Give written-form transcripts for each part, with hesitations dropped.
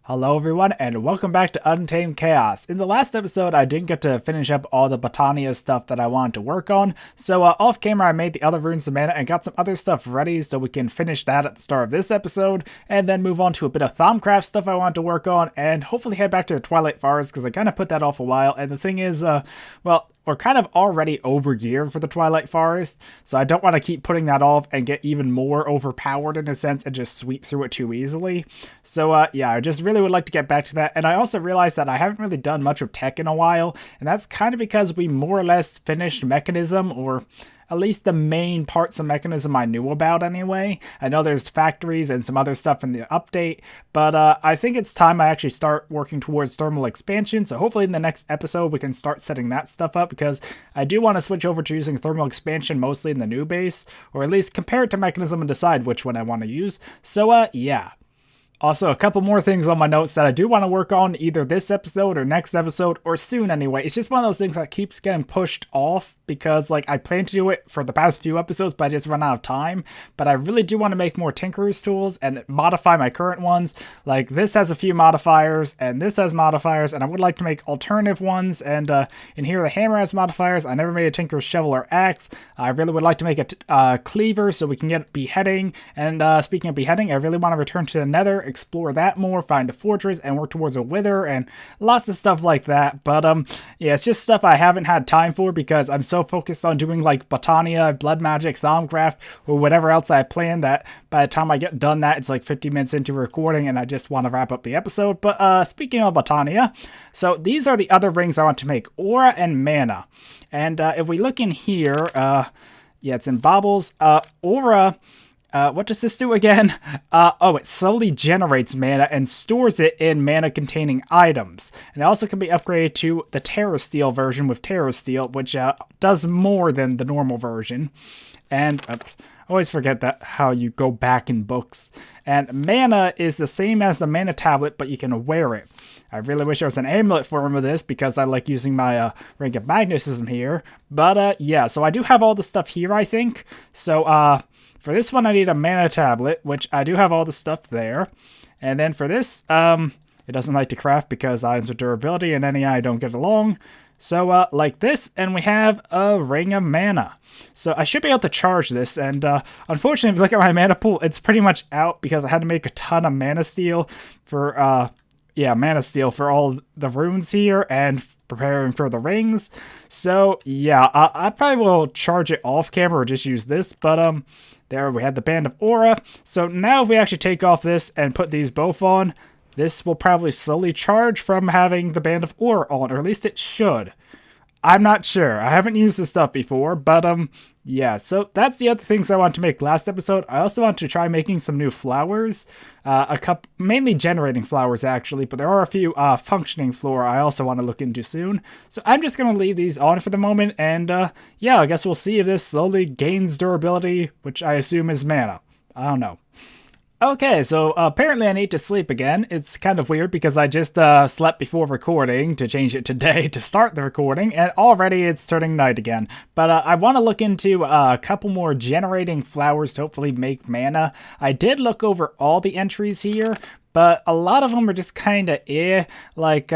Hello everyone, and welcome back to Untamed Chaos. In the last episode, I didn't get to finish up all the Botania stuff that I wanted to work on, so off camera I made the other runes of mana and got some other stuff ready so we can finish that at the start of this episode, and then move on to a bit of Thaumcraft stuff I wanted to work on, and hopefully head back to the Twilight Forest, because I kind of put that off a while, and the thing is, well, we're kind of already over-geared for the Twilight Forest, so I don't want to keep putting that off and get even more overpowered in a sense and just sweep through it too easily. So yeah, I just really would like to get back to that, and I also realized that I haven't really done much of tech in a while, and that's kind of because we more or less finished Mechanism, or at least the main parts of Mechanism I knew about anyway. I know there's factories and some other stuff in the update, but I think it's time I actually start working towards thermal expansion, so hopefully in the next episode we can start setting that stuff up, because I do want to switch over to using thermal expansion mostly in the new base, or at least compare it to Mechanism and decide which one I want to use. So yeah. Also, a couple more things on my notes that I do want to work on either this episode or next episode, or soon anyway. It's just one of those things that keeps getting pushed off because, like, I plan to do it for the past few episodes, but I just run out of time. But I really do want to make more Tinkerer's tools and modify my current ones. Like, this has a few modifiers, and this has modifiers, and I would like to make alternative ones. And in here, the hammer has modifiers. I never made a Tinkerer's shovel or axe. I really would like to make a cleaver so we can get beheading. And speaking of beheading, I really want to return to the Nether, explore that more, find a fortress, and work towards a wither, and lots of stuff like that. But yeah, it's just stuff I haven't had time for because I'm so focused on doing like Botania, Blood Magic, Thaumcraft, or whatever else I have planned that by the time I get done that, it's like 50 minutes into recording and I just want to wrap up the episode. But speaking of Botania, so these are the other rings I want to make, Aura and Mana. And if we look in here, yeah, it's in Baubles. Aura, what does this do again? Oh, it slowly generates mana and stores it in mana-containing items. And it also can be upgraded to the Terra Steel version with Terra Steel, which does more than the normal version. And I always forget that how you go back in books. And mana is the same as the mana tablet, but you can wear it. I really wish there was an amulet form of this because I like using my Ring of Magnetism here. But yeah, so I do have all the stuff here, I think. So for this one, I need a mana tablet, which I do have all the stuff there. And then for this, it doesn't like to craft because items of durability and any I don't get along. So like this, and we have a Ring of Mana. So I should be able to charge this, and unfortunately, if you look at my mana pool, it's pretty much out because I had to make a ton of mana steel for, yeah, mana steel for all the runes here and preparing for the rings. So yeah, I probably will charge it off camera or just use this, but there we had the Band of Aura. So now if we actually take off this and put these both on, this will probably slowly charge from having the Band of Aura on, or at least it should. I'm not sure. I haven't used this stuff before, but yeah, so that's the other things I wanted to make last episode. I also want to try making some new flowers, mainly generating flowers actually, but there are a few functioning flora I also want to look into soon. So I'm just going to leave these on for the moment, and yeah, I guess we'll see if this slowly gains durability, which I assume is mana. I don't know. Okay, so apparently I need to sleep again. It's kind of weird because I just slept before recording to change it to day to start the recording, and already it's turning night again. But I want to look into a couple more generating flowers to hopefully make mana. I did look over all the entries here, but a lot of them are just kind of like,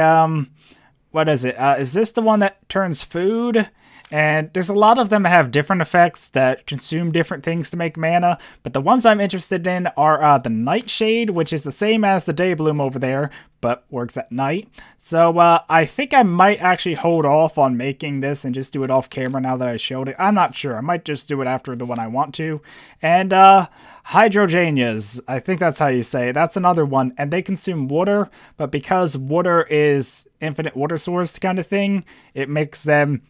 what is it? Is this the one that turns food? And there's a lot of them that have different effects that consume different things to make mana, but the ones I'm interested in are the Nightshade, which is the same as the Daybloom over there, but works at night. So I think I might actually hold off on making this and just do it off camera now that I showed it. I'm not sure. I might just do it after the one I want to. And Hydrogenias, I think that's how you say it. That's another one, and they consume water, but because water is infinite water source kind of thing, it makes them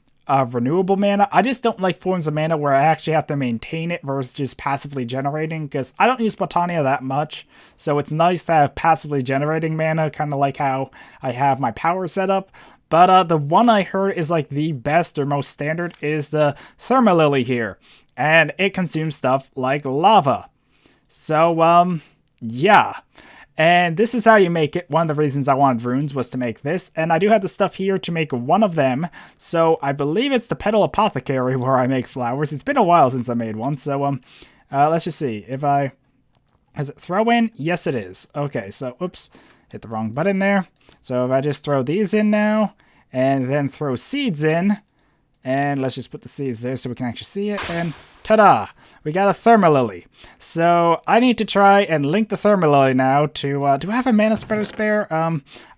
renewable mana. I just don't like forms of mana where I actually have to maintain it versus just passively generating, because I don't use Botania that much, so it's nice to have passively generating mana, kind of like how I have my power set up. But the one I heard is like the best or most standard is the Thermalily here, and it consumes stuff like lava. So yeah. And this is how you make it. One of the reasons I wanted runes was to make this. And I do have the stuff here to make one of them. So I believe it's the Petal Apothecary where I make flowers. It's been a while since I made one. So let's just see. If I... Is it throw in? Yes, it is. Okay, so, oops. hit the wrong button there. So if I just throw these in now, and then throw seeds in, and let's just put the seeds there so we can actually see it, and ta-da! We got a Thermalily. So I need to try and link the Thermalily now to, do I have a mana spreader spare?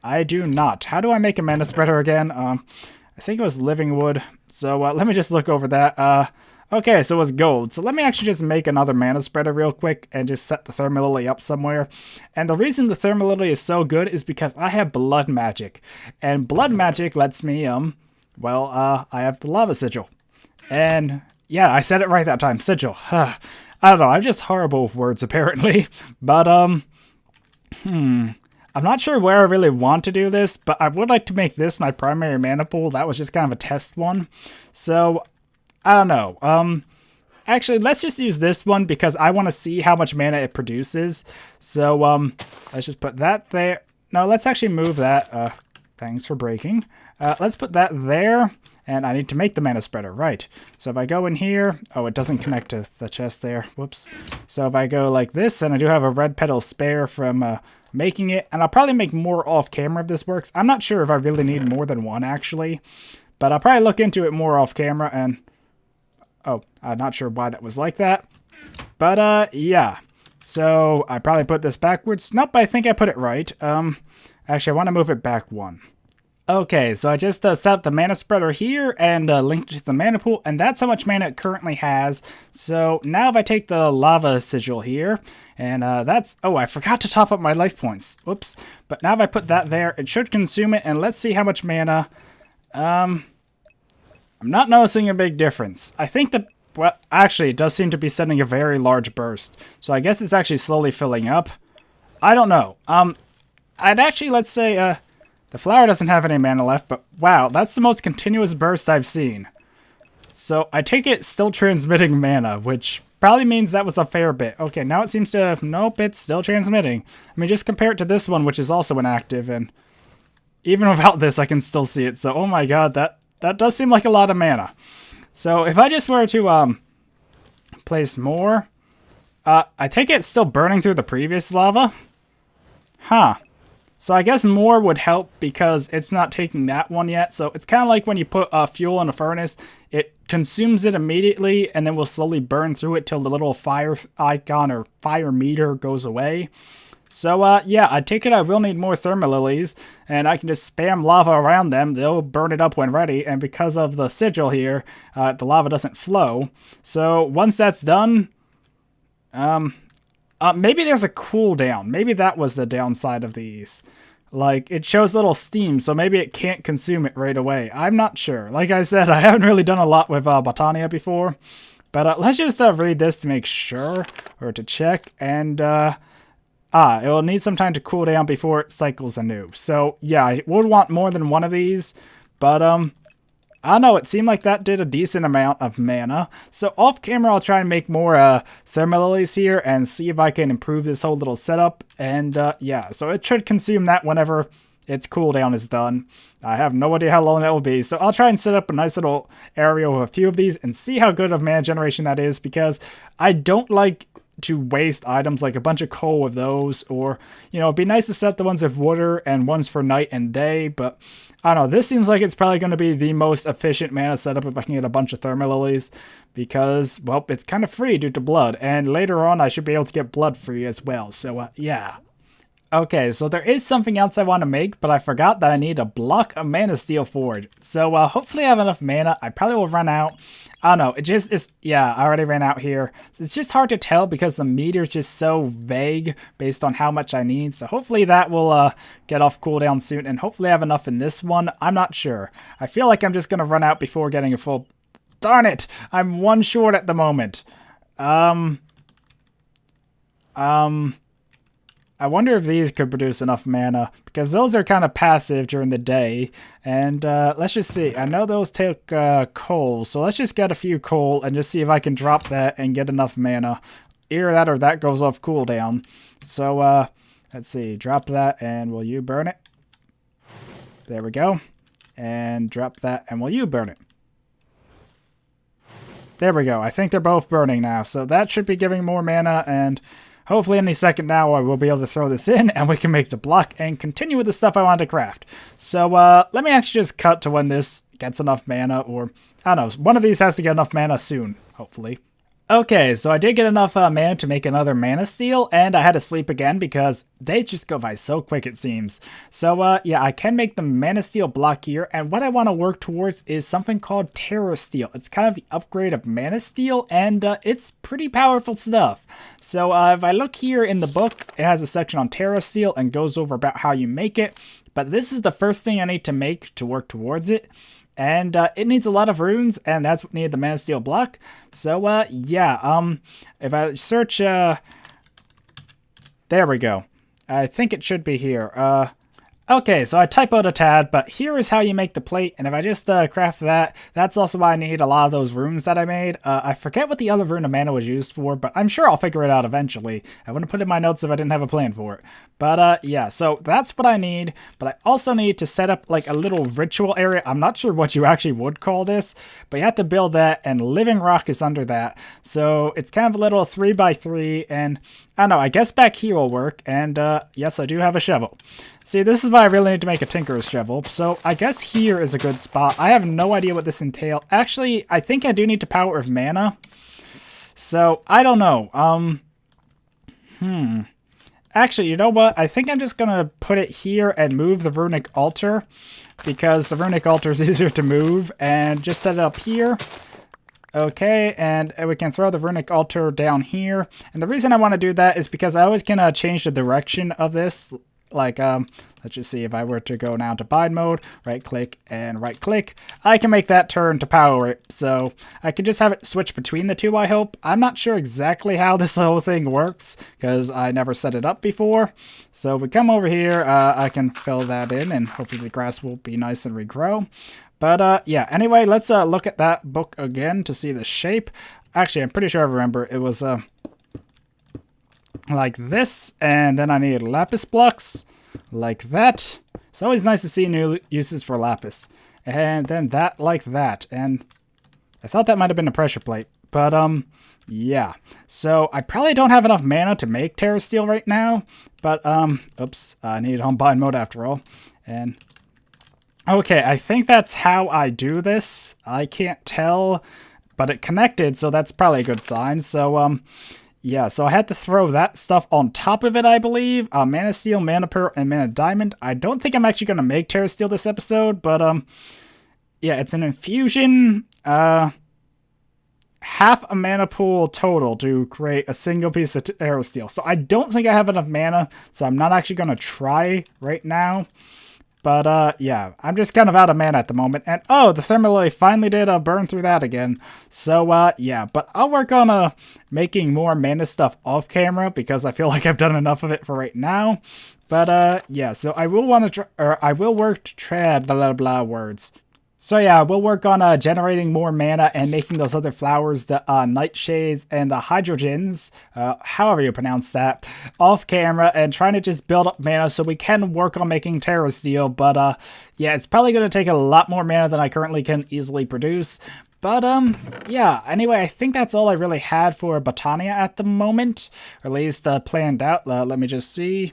I do not. How do I make a mana spreader again? I think it was Living Wood. So let me just look over that. Okay, so it was gold. So let me actually just make another mana spreader real quick and just set the Thermalily up somewhere. And the reason the Thermalily is so good is because I have blood magic. And blood magic lets me, I have the lava sigil. And yeah, I said it right that time, sigil. I don't know, I'm just horrible with words apparently. But, I'm not sure where I really want to do this, but I would like to make this my primary mana pool. That was just kind of a test one. So, I don't know. Actually, let's just use this one because I want to see how much mana it produces. So, let's just put that there. No, let's actually move that. Thanks for breaking. Let's put that there. And I need to make the mana spreader, right. So if I go in here, oh, it doesn't connect to the chest there, whoops. So if I go like this, and I do have a red petal spare from making it, and I'll probably make more off camera if this works. I'm not sure if I really need more than one, actually. But I'll probably look into it more off camera, and oh, I'm not sure why that was like that. But, yeah. So I probably put this backwards. Nope, I think I put it right. Actually, I want to move it back one. Okay, so I just set up the mana spreader here and linked it to the mana pool, and that's how much mana it currently has. So now if I take the lava sigil here, and that's, oh, I forgot to top up my life points. Whoops. But now if I put that there, it should consume it, and let's see how much mana. I'm not noticing a big difference. I think the, well, actually, it does seem to be sending a very large burst. So I guess it's actually slowly filling up. I don't know. I'd actually, let's say, the flower doesn't have any mana left, but wow, that's the most continuous burst I've seen. So I take it still transmitting mana, which probably means that was a fair bit. Okay, now it seems to, nope, it's still transmitting. I mean, just compare it to this one, which is also inactive, and even without this, I can still see it. So, oh my god, that does seem like a lot of mana. So if I just were to place more, I take it it's still burning through the previous lava. Huh. So I guess more would help because it's not taking that one yet. So it's kind of like when you put fuel in a furnace, it consumes it immediately and then will slowly burn through it till the little fire icon or fire meter goes away. So yeah, I take it I will need more Thermalilies, and I can just spam lava around them. They'll burn it up when ready, and because of the sigil here, the lava doesn't flow. So once that's done, maybe there's a cooldown. Maybe that was the downside of these. Like, it shows little steam, so maybe it can't consume it right away. I'm not sure. Like I said, I haven't really done a lot with Botania before. But let's just read this to make sure, or to check. And, it will need some time to cool down before it cycles anew. So, yeah, I would want more than one of these. But, I don't know, it seemed like that did a decent amount of mana. So off camera, I'll try and make more Thermalilies here and see if I can improve this whole little setup. And yeah, so it should consume that whenever its cooldown is done. I have no idea how long that will be. So I'll try and set up a nice little area with a few of these and see how good of mana generation that is, because I don't like to waste items like a bunch of coal with those, or, you know, it'd be nice to set the ones with water and ones for night and day, but I don't know, this seems like it's probably going to be the most efficient mana setup if I can get a bunch of Thermalilies, because, well, it's kind of free due to blood, and later on I should be able to get blood free as well, so yeah. Okay, so there is something else I want to make, but I forgot that I need a block of mana steel for it. So hopefully I have enough mana. I probably will run out. I don't know, it just is, yeah, I already ran out here. So it's just hard to tell because the meter is just so vague based on how much I need. So hopefully that will get off cooldown soon, and hopefully I have enough in this one. I'm not sure. I feel like I'm just going to run out before getting a full... Darn it! I'm one short at the moment. I wonder if these could produce enough mana, because those are kind of passive during the day. And let's just see. I know those take coal, so let's just get a few coal and just see if I can drop that and get enough mana. Either that or that goes off cooldown. So let's see. Drop that, and will you burn it? There we go. And drop that, and will you burn it? There we go. I think they're both burning now, so that should be giving more mana, and... hopefully any second now I will be able to throw this in and we can make the block and continue with the stuff I want to craft. So let me actually just cut to when this gets enough mana, or I don't know, one of these has to get enough mana soon, hopefully. Okay, so I did get enough mana to make another mana steal, and I had to sleep again because days just go by so quick, it seems. So yeah, I can make the mana steal block here, and what I want to work towards is something called Terra Steel. It's kind of the upgrade of mana steal, and it's pretty powerful stuff. So if I look here in the book, it has a section on Terra Steel and goes over about how you make it, but this is the first thing I need to make to work towards it. And it needs a lot of runes, and that's what needed the mana steel block. So yeah, if I search, there we go. I think it should be here. Okay, so I typoed a tad, but here is how you make the plate, and if I just craft that, that's also why I need a lot of those runes that I made. I forget what the other rune of mana was used for, but I'm sure I'll figure it out eventually. I wouldn't put it in my notes if I didn't have a plan for it. But yeah, so that's what I need, but I also need to set up like a little ritual area. I'm not sure what you actually would call this, but you have to build that, and living rock is under that. So it's kind of a little 3x3, and I don't know, I guess back here will work, and yes, I do have a shovel. See, this is why I really need to make a tinker's shovel, so I guess here is a good spot. I have no idea what this entails. Actually, I think I do need to power of mana, so I don't know. Actually, you know what? I think I'm just gonna put it here and move the runic altar, because the runic altar is easier to move, and just set it up here. Okay, and we can throw the runic altar down here. And the reason I want to do that is because I always can change the direction of this. Like, let's just see, if I were to go now to bind mode, right click and right click, I can make that turn to power it. So I can just have it switch between the two, I hope. I'm not sure exactly how this whole thing works because I never set it up before. So if we come over here, I can fill that in, and hopefully the grass will be nice and regrow. But yeah, anyway, let's look at that book again to see the shape. Actually, I'm pretty sure I remember it was like this, and then I need lapis blocks like that. It's always nice to see new uses for lapis. And then that like that, and I thought that might have been a pressure plate, but yeah. So I probably don't have enough mana to make Terra Steel right now, but oops, I needed home bind mode after all. And okay, I think that's how I do this. I can't tell, but it connected, so that's probably a good sign. So yeah, so I had to throw that stuff on top of it, I believe. Mana Steel, Mana Pearl, and Mana Diamond. I don't think I'm actually going to make Terra Steel this episode, but yeah, it's an infusion. Half a mana pool total to create a single piece of Terra Steel. So I don't think I have enough mana, so I'm not actually going to try right now. But yeah, I'm just kind of out of mana at the moment. And oh, the Thermalloy finally did burn through that again. So yeah, but I'll work on making more mana stuff off camera because I feel like I've done enough of it for right now. But yeah, so I will want to I will work to try blah blah blah words. So yeah, we'll work on generating more mana and making those other flowers, the nightshades and the hydrogens, however you pronounce that, off camera, and trying to just build up mana so we can work on making Terra Steel. But yeah, it's probably going to take a lot more mana than I currently can easily produce. But yeah, anyway, I think that's all I really had for Botania at the moment, or at least planned out. Let me just see.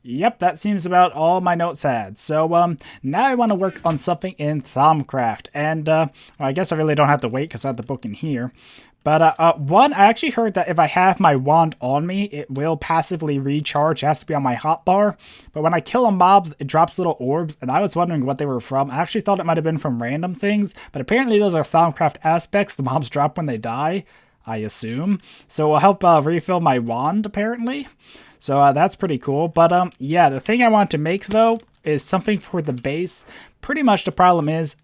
Yep, that seems about all my notes had. So now I want to work on something in Thaumcraft. And well, I guess I really don't have to wait because I have the book in here. But one, I actually heard that if I have my wand on me, it will passively recharge. It has to be on my hotbar. But when I kill a mob, it drops little orbs. And I was wondering what they were from. I actually thought it might have been from random things. But apparently those are Thaumcraft aspects the mobs drop when they die, I assume. So it'll help refill my wand, apparently. So that's pretty cool. But yeah, the thing I want to make, though, is something for the base. Pretty much the problem is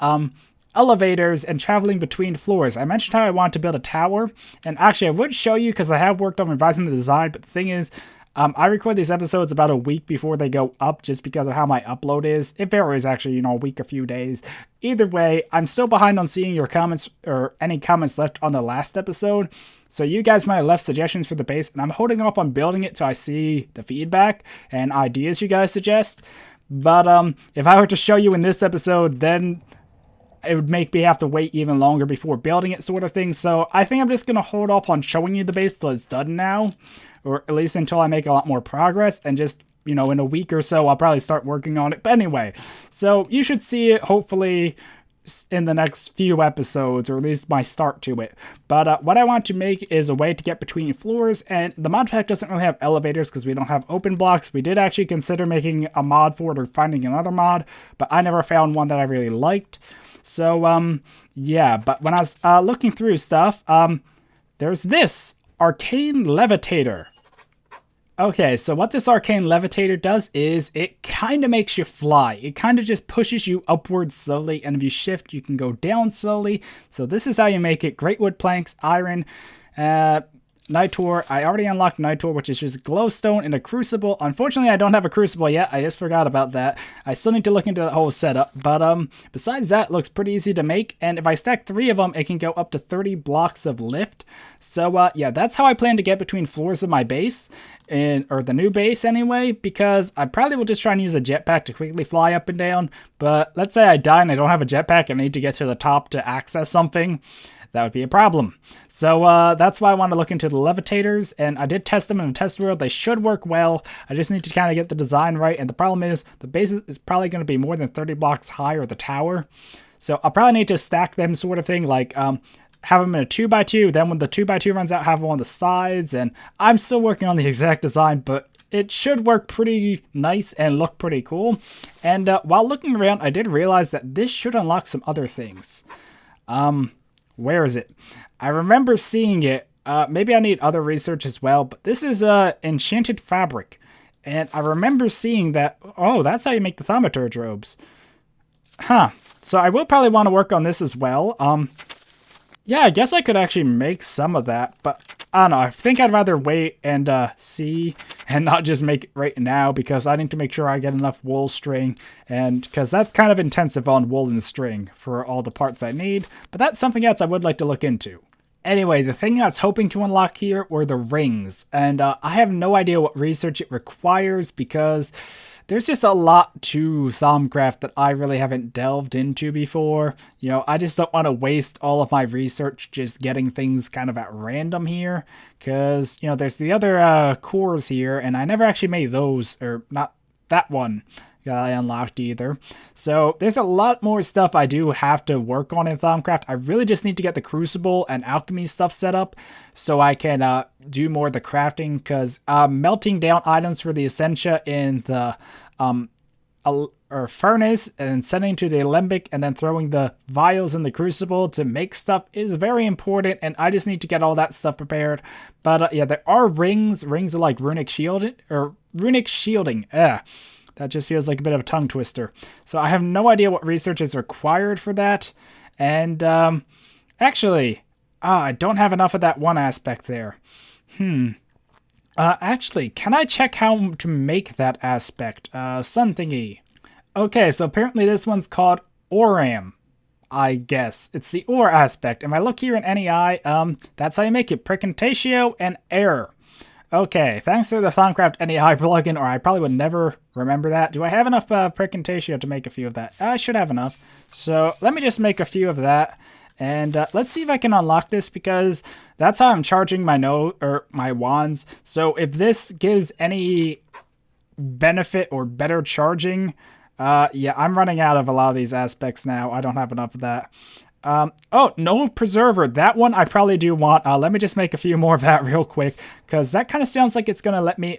elevators and traveling between floors. I mentioned how I want to build a tower. And actually, I would show you because I have worked on revising the design. But the thing is, I record these episodes about a week before they go up just because of how my upload is. It varies, actually, you know, a week, a few days. Either way, I'm still behind on seeing your comments or any comments left on the last episode. So you guys might have left suggestions for the base, and I'm holding off on building it till I see the feedback and ideas you guys suggest. But if I were to show you in this episode, then it would make me have to wait even longer before building it, sort of thing. So I think I'm just going to hold off on showing you the base till it's done now, or at least until I make a lot more progress, and just, you know, in a week or so, I'll probably start working on it. But anyway, so you should see it hopefully in the next few episodes, or at least my start to it. But what I want to make is a way to get between floors, and the mod pack doesn't really have elevators because we don't have open blocks. We did actually consider making a mod for it or finding another mod, but I never found one that I really liked. So yeah, but when I was looking through stuff, there's this Arcane Levitator. Okay, so what this Arcane Levitator does is it kind of makes you fly. It kind of just pushes you upwards slowly, and if you shift, you can go down slowly. So this is how you make it. Great wood planks, iron, Nitor. I already unlocked Nitor, which is just glowstone in a crucible. Unfortunately, I don't have a crucible yet. I just forgot about that. I still need to look into the whole setup. But besides that, it looks pretty easy to make. And if I stack 3 of them, it can go up to 30 blocks of lift. So yeah, that's how I plan to get between floors of my base. Or the new base anyway, because I probably will just try and use a jetpack to quickly fly up and down. But let's say I die and I don't have a jetpack and I need to get to the top to access something. That would be a problem. So that's why I want to look into the levitators, and I did test them in a test world. They should work well. I just need to kind of get the design right, and the problem is the base is probably going to be more than 30 blocks high, or the tower. So I'll probably need to stack them, sort of thing, like have them in a 2x2, then when the 2x2 runs out, have them on the sides, and I'm still working on the exact design, but it should work pretty nice and look pretty cool. And while looking around, I did realize that this should unlock some other things. Where is it? I remember seeing it. Maybe I need other research as well, but this is Enchanted Fabric. And I remember seeing that. Oh, that's how you make the Thaumaturge Robes. Huh. So I will probably want to work on this as well. Yeah, I guess I could actually make some of that, but I don't know. I think I'd rather wait and see and not just make it right now, because I need to make sure I get enough wool string, and because that's kind of intensive on wool and string for all the parts I need, but that's something else I would like to look into. Anyway, the thing I was hoping to unlock here were the rings, and I have no idea what research it requires, because there's just a lot to Thaumcraft that I really haven't delved into before. You know, I just don't want to waste all of my research just getting things kind of at random here, because, you know, there's the other cores here, and I never actually made those, or not that one that I unlocked either. So there's a lot more stuff I do have to work on in Thaumcraft. I really just need to get the Crucible and Alchemy stuff set up so I can do more of the crafting, because melting down items for the Essentia in the furnace and sending to the Alembic and then throwing the vials in the Crucible to make stuff is very important, and I just need to get all that stuff prepared. But yeah, there are rings. Rings are like runic shielding. That just feels like a bit of a tongue twister. So I have no idea what research is required for that. And actually, I don't have enough of that one aspect there. Actually, can I check how to make that aspect? Sun thingy. Okay, so apparently this one's called Oram, I guess. It's the ore aspect. If I look here in NEI, that's how you make it. Precantatio and error. Okay, thanks to the Thaumcraft NEI plugin, or I probably would never remember that. Do I have enough Precantatio to make a few of that? I should have enough. So let me just make a few of that. And let's see if I can unlock this, because that's how I'm charging my my wands. So if this gives any benefit or better charging, yeah, I'm running out of a lot of these aspects now. I don't have enough of that. Oh, no preserver. That one I probably do want. Let me just make a few more of that real quick, because that kind of sounds like it's going to let me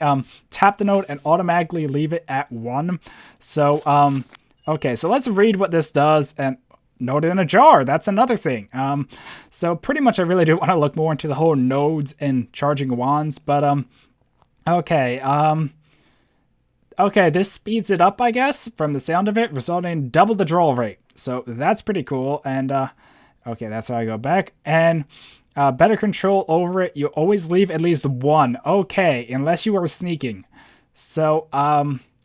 tap the node and automatically leave it at 1. So, okay, so let's read what this does. And node in a jar, that's another thing. So pretty much I really do want to look more into the whole nodes and charging wands, but okay. Okay, this speeds it up, I guess, from the sound of it, resulting in double the draw rate. So that's pretty cool. And okay, that's how I go back. And better control over it. You always leave at least 1. Okay, unless you are sneaking. So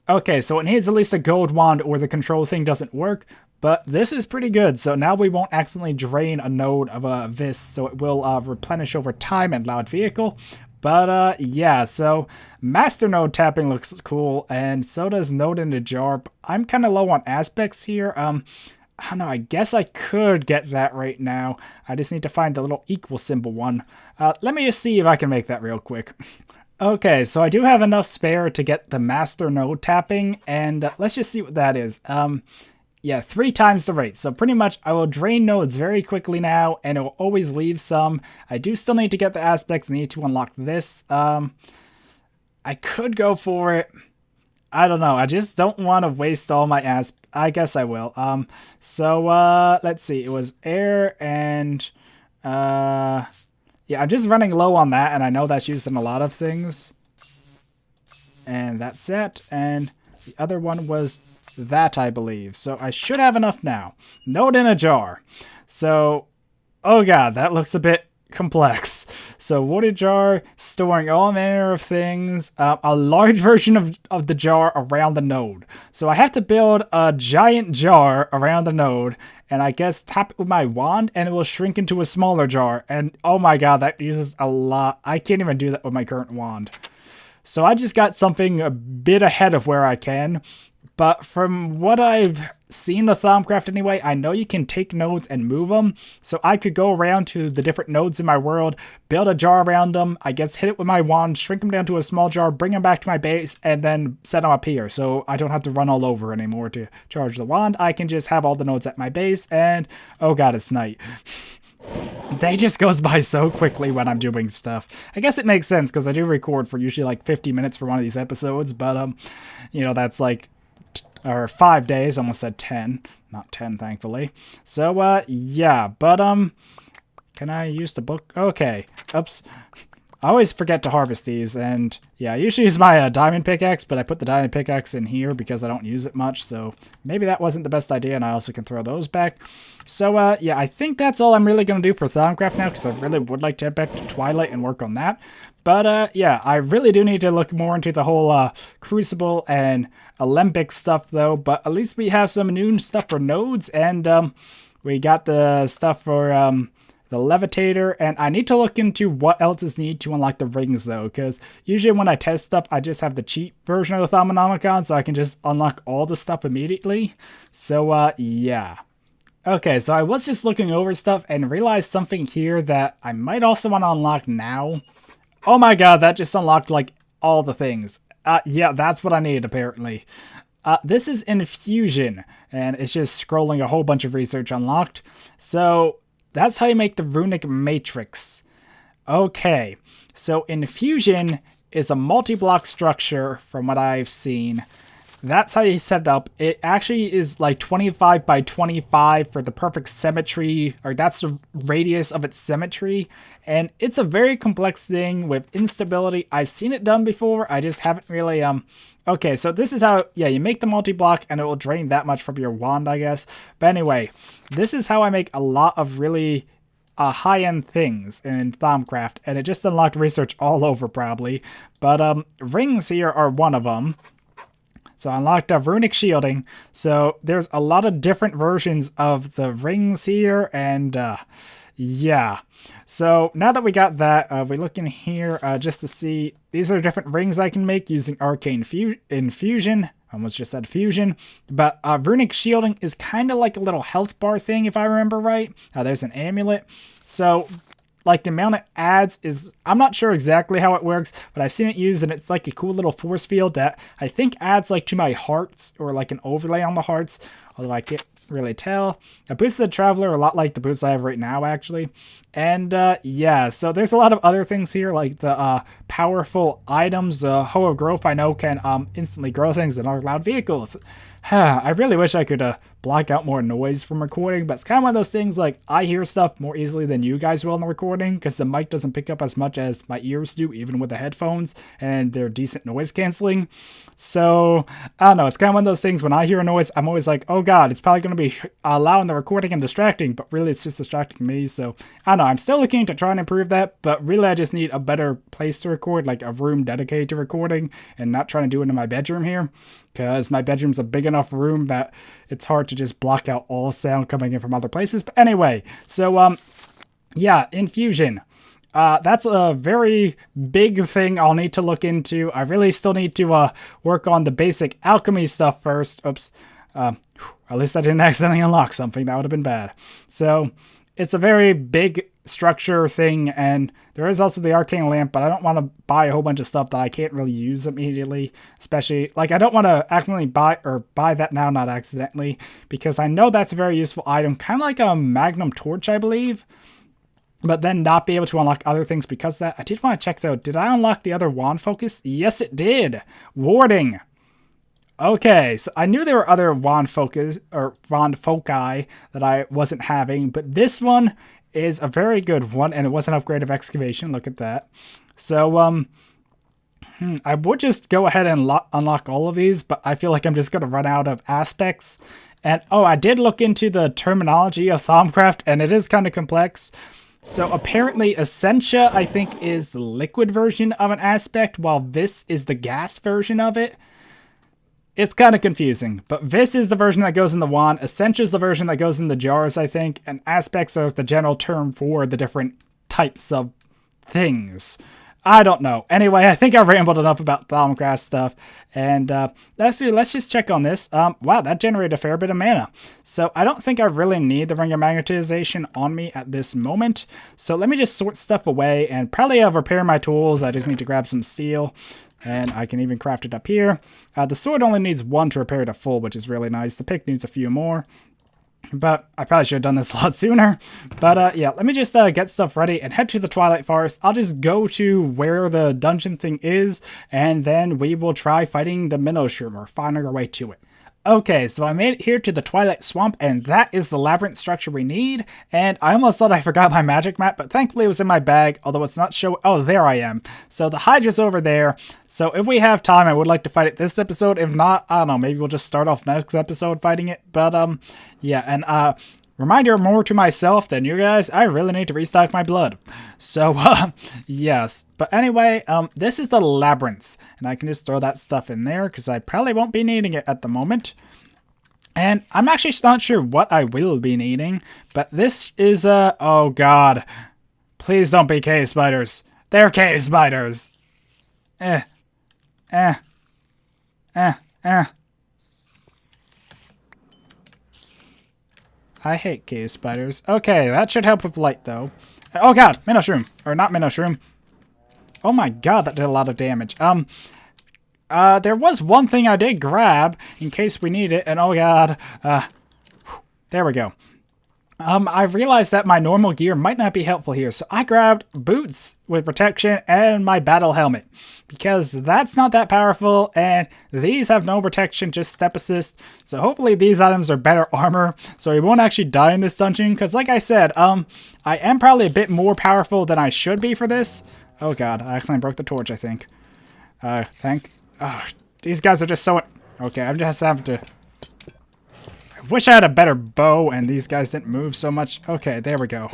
okay, so it needs at least a gold wand or the control thing doesn't work. But this is pretty good, so now we won't accidentally drain a node of this, so it will replenish over time and loud vehicle. But yeah, so master node tapping looks cool, and so does node in the jar. I'm kind of low on aspects here. I don't know, I guess I could get that right now. I just need to find the little equal symbol one. Let me just see if I can make that real quick. Okay, so I do have enough spare to get the master node tapping, and let's just see what that is. Yeah, 3 times the rate. So pretty much I will drain nodes very quickly now, and it will always leave some. I do still need to get the aspects, need to unlock this. I could go for it. I don't know. I just don't want to waste all my I guess I will. Let's see. It was air and yeah, I'm just running low on that, and I know that's used in a lot of things. And that's it. And the other one was that, I believe. So I should have enough now. Node in a jar. So, oh god, that looks a bit complex. So wooded jar, storing all manner of things, a large version of the jar around the node. So I have to build a giant jar around the node, and I guess tap it with my wand, and it will shrink into a smaller jar. And oh my god, that uses a lot. I can't even do that with my current wand. So I just got something a bit ahead of where I can. But from what I've seen of Thaumcraft anyway, I know you can take nodes and move them. So I could go around to the different nodes in my world, build a jar around them, I guess hit it with my wand, shrink them down to a small jar, bring them back to my base, and then set them up here. So I don't have to run all over anymore to charge the wand. I can just have all the nodes at my base, and oh god, it's night. Day just goes by so quickly when I'm doing stuff. I guess it makes sense because I do record for usually like 50 minutes for one of these episodes, but you know, that's like or 5 days, almost said 10, not 10 thankfully. So yeah, but can I use the book? Okay, oops. I always forget to harvest these, and yeah, I usually use my diamond pickaxe, but I put the diamond pickaxe in here because I don't use it much, so maybe that wasn't the best idea, and I also can throw those back. So yeah, I think that's all I'm really going to do for Thaumcraft now, because I really would like to head back to Twilight and work on that. But yeah, I really do need to look more into the whole Crucible and Alembic stuff, though, but at least we have some new stuff for nodes, and we got the stuff for the Levitator, and I need to look into what else is needed to unlock the rings, though, because usually when I test stuff, I just have the cheap version of the Thaumanomicon, so I can just unlock all the stuff immediately. So, yeah. Okay, so I was just looking over stuff and realized something here that I might also want to unlock now. Oh my god, that just unlocked, like, all the things. Yeah, that's what I need, apparently. This is Infusion, and it's just scrolling a whole bunch of research unlocked. So that's how you make the runic matrix. Okay, so Infusion is a multi-block structure from what I've seen. That's how you set it up. It actually is like 25 by 25 for the perfect symmetry, or that's the radius of its symmetry. And it's a very complex thing with instability. I've seen it done before. I just haven't really, okay, so this is how, yeah, you make the multi-block and it will drain that much from your wand, I guess. But anyway, this is how I make a lot of really high-end things in Thaumcraft. And it just unlocked research all over probably. But rings here are one of them. So I unlocked runic shielding. So there's a lot of different versions of the rings here, and yeah. So now that we got that, we look in here just to see. These are different rings I can make using Arcane Infusion. I almost just said Fusion. But runic shielding is kind of like a little health bar thing, if I remember right. There's an amulet. So like the amount it adds is, I'm not sure exactly how it works, but I've seen it used and it's like a cool little force field that I think adds like to my hearts, or like an overlay on the hearts, although I can't really tell. A boost of the Traveler, a lot like the boots I have right now actually. And yeah, so there's a lot of other things here, like the powerful items. The Hoe of Growth I know can instantly grow things in our loud vehicles. I really wish I could block out more noise from recording, but it's kind of one of those things, like, I hear stuff more easily than you guys will in the recording, because the mic doesn't pick up as much as my ears do, even with the headphones, and they're decent noise canceling. So, I don't know, it's kind of one of those things, when I hear a noise, I'm always like, oh god, it's probably going to be loud in the recording and distracting, but really it's just distracting me. So, I don't know, I'm still looking to try and improve that, but really I just need a better place to record, like a room dedicated to recording, and not trying to do it in my bedroom here, because my bedroom's a big enough room that it's hard to just block out all sound coming in from other places. But anyway, so yeah, Infusion. That's a very big thing I'll need to look into. I really still need to work on the basic alchemy stuff first. Oops. At least I didn't accidentally unlock something. That would have been bad. So it's a very big structure thing, and there is also the arcane lamp, but I don't want to buy a whole bunch of stuff that I can't really use immediately. Especially, like, I don't want to accidentally buy that now, not accidentally, because I know that's a very useful item, kind of like a magnum torch, I believe. But then not be able to unlock other things because of that. I did want to check though, did I unlock the other wand focus? Yes, it did. Warding. Okay, so I knew there were other wand focus or wand foci that I wasn't having, but this one is a very good one, and it was an upgrade of excavation. Look at that. So I would just go ahead and unlock all of these, but I feel like I'm just going to run out of aspects. And oh, I did look into the terminology of Thaumcraft, and it is kind of complex. So apparently Essentia, I think, is the liquid version of an aspect, while this is the gas version of it. It's kind of confusing, but this is the version that goes in the wand. Essentia is the version that goes in the jars, I think, and aspects are the general term for the different types of things. I don't know. Anyway, I think I rambled enough about Thaumcraft stuff, and let's just check on this. Wow, that generated a fair bit of mana. So I don't think I really need the Ring of Magnetization on me at this moment. So let me just sort stuff away and probably repair my tools. I just need to grab some steel. And I can even craft it up here. The sword only needs one to repair to full, which is really nice. The pick needs a few more. But I probably should have done this a lot sooner. But yeah, let me just get stuff ready and head to the Twilight Forest. I'll just go to where the dungeon thing is, and then we will try fighting the minnow shroom, or finding our way to it. Okay, so I made it here to the Twilight Swamp, and that is the labyrinth structure we need. And I almost thought I forgot my magic map, but thankfully it was in my bag, although it's not showing. Oh, there I am. So the Hydra's over there. So if we have time, I would like to fight it this episode. If not, I don't know, maybe we'll just start off next episode fighting it. But yeah, and reminder more to myself than you guys, I really need to restock my blood. So yes, but anyway, this is the labyrinth. And I can just throw that stuff in there because I probably won't be needing it at the moment. And I'm actually not sure what I will be needing. But this is oh god. Please don't be cave spiders. They're cave spiders. I hate cave spiders. Okay, that should help with light though. Oh god, minnow shroom. Or not minnow shroom. Oh my god, that did a lot of damage. There was one thing I did grab in case we need it, and oh god, there we go. I realized that my normal gear might not be helpful here, so I grabbed boots with protection and my battle helmet, because that's not that powerful, and these have no protection, just step assist, so hopefully these items are better armor, so we won't actually die in this dungeon, because like I said, I am probably a bit more powerful than I should be for this. Oh god, I accidentally broke the torch, I think. These guys are just so... Okay, I'm just having to... I wish I had a better bow and these guys didn't move so much. Okay, there we go.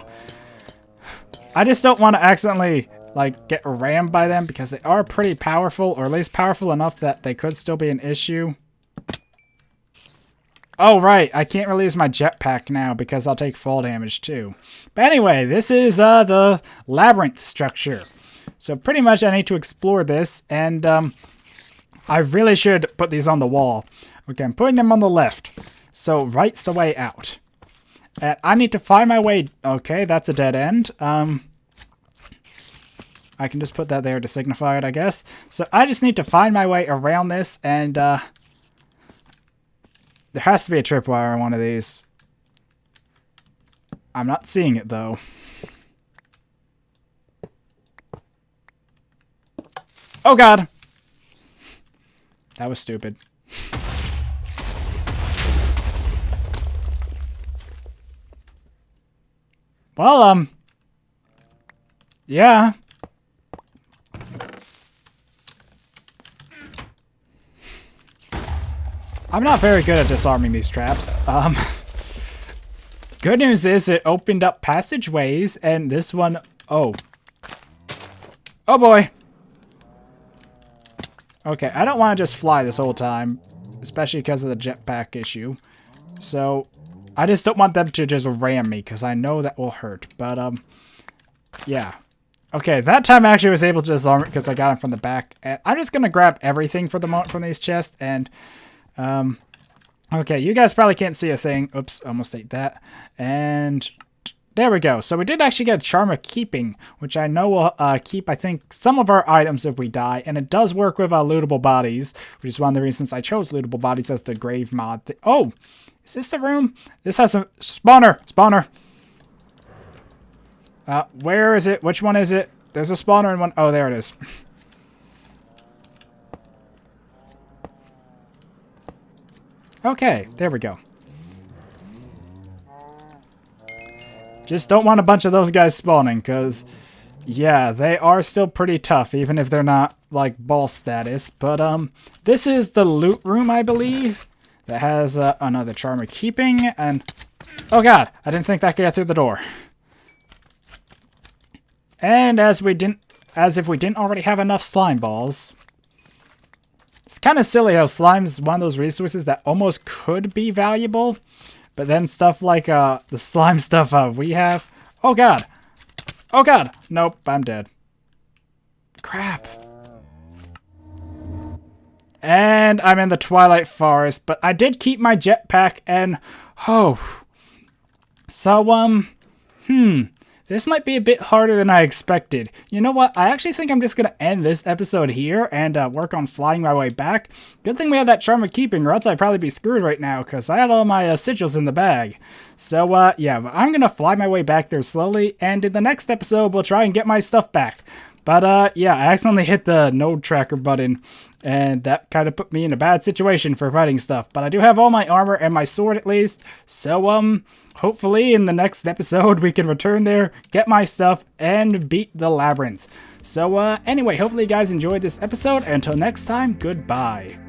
I just don't want to accidentally, like, get rammed by them because they are pretty powerful, or at least powerful enough that they could still be an issue. Oh, right, I can't really use my jetpack now because I'll take fall damage too. But anyway, this is the labyrinth structure. So pretty much I need to explore this, and I really should put these on the wall. Okay, I'm putting them on the left. So right's the way out. And I need to find my way... Okay, that's a dead end. I can just put that there to signify it, I guess. So I just need to find my way around this, and there has to be a tripwire on one of these. I'm not seeing it, though. Oh god! That was stupid. Well, yeah. I'm not very good at disarming these traps. Good news is it opened up passageways, and this one... Oh. Oh boy! Okay, I don't want to just fly this whole time, especially because of the jetpack issue. So, I just don't want them to just ram me, because I know that will hurt. But, yeah. Okay, that time I actually was able to disarm it because I got him from the back. And I'm just going to grab everything for the moment from these chests, and, Okay, you guys probably can't see a thing. Oops, almost ate that. And there we go. So we did actually get Charm of Keeping, which I know will keep, I think, some of our items if we die. And it does work with lootable bodies, which is one of the reasons I chose lootable bodies as the grave mod. Oh, is this the room? This has a spawner. Spawner. Where is it? Which one is it? There's a spawner in one. Oh, there it is. Okay, there we go. Just don't want a bunch of those guys spawning, because, yeah, they are still pretty tough, even if they're not, like, boss status. But, this is the loot room, I believe, that has another Charm of Keeping, and... Oh, God! I didn't think that could get through the door. And as if we didn't already have enough slime balls... It's kind of silly how slime is one of those resources that almost could be valuable, but then stuff like the slime stuff we have. Oh god! Oh god! Nope, I'm dead. Crap. And I'm in the Twilight Forest, but I did keep my jetpack and so this might be a bit harder than I expected. You know what? I actually think I'm just going to end this episode here and work on flying my way back. Good thing we had that Charm of Keeping, or else I'd probably be screwed right now, because I had all my sigils in the bag. So, yeah, I'm going to fly my way back there slowly, and in the next episode, we'll try and get my stuff back. But, yeah, I accidentally hit the node tracker button, and that kind of put me in a bad situation for fighting stuff. But I do have all my armor and my sword at least, so, hopefully in the next episode we can return there, get my stuff, and beat the labyrinth. So, anyway, hopefully you guys enjoyed this episode. Until next time, goodbye.